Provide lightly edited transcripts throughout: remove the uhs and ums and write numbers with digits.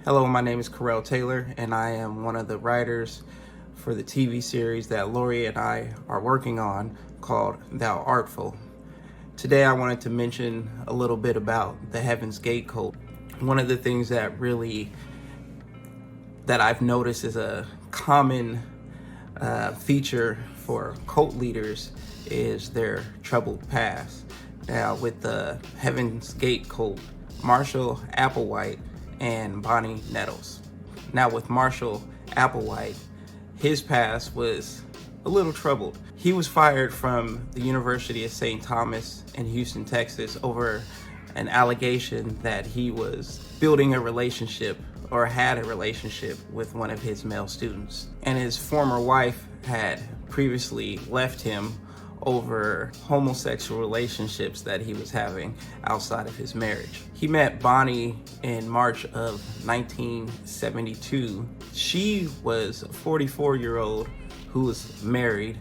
Hello, my name is Carell Taylor, and I am one of the writers for the TV series that Lori and I are working on called Thou Artful. Today I wanted to mention a little bit about the Heaven's Gate cult. One of the things that I've noticed is a common feature for cult leaders is their troubled past. Now, with the Heaven's Gate cult, Marshall Applewhite and Bonnie Nettles. Now, with Marshall Applewhite, his past was a little troubled. He was fired from the University of St. Thomas in Houston, Texas over an allegation that he was building a relationship or had a relationship with one of his male students. And his former wife had previously left him over homosexual relationships that he was having outside of his marriage. He met Bonnie in March of 1972. She was a 44-year-old who was married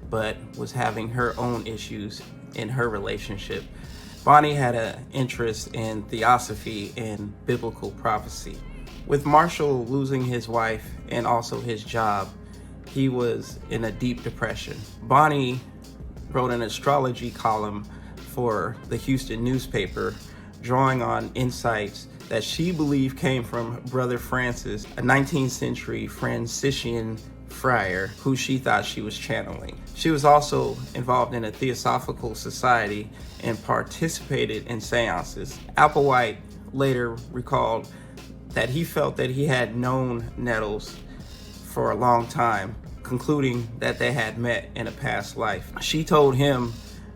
but was having her own issues in her relationship. Bonnie had an interest in theosophy and biblical prophecy. With Marshall losing his wife and also his job, he was in a deep depression. Bonnie wrote an astrology column for the Houston newspaper, drawing on insights that she believed came from Brother Francis, a 19th century Franciscan friar who she thought she was channeling. She was also involved in a theosophical society and participated in seances. Applewhite later recalled that he felt that he had known Nettles for a long time, concluding that they had met in a past life. She told him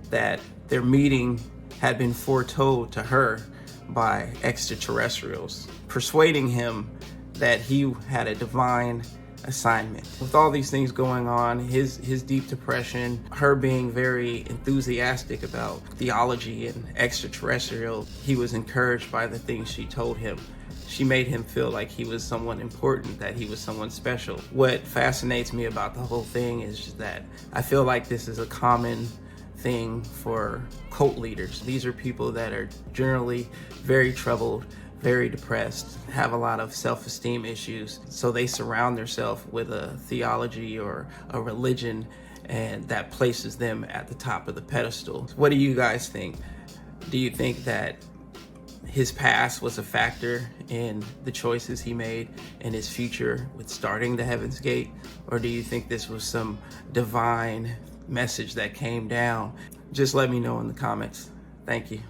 that their meeting had been foretold to her by extraterrestrials, persuading him that he had a divine assignment. With all these things going on, his deep depression, her being very enthusiastic about theology and extraterrestrial, he was encouraged by the things she told him. She made him feel like he was someone important, that he was someone special. What fascinates me about the whole thing is that I feel like this is a common thing for cult leaders. These are people that are generally very troubled, very depressed, have a lot of self-esteem issues. So they surround themselves with a theology or a religion, and that places them at the top of the pedestal. What do you guys think? Do you think that his past was a factor in the choices he made in his future with starting the Heaven's Gate? Or do you think this was some divine message that came down? Just let me know in the comments. Thank you.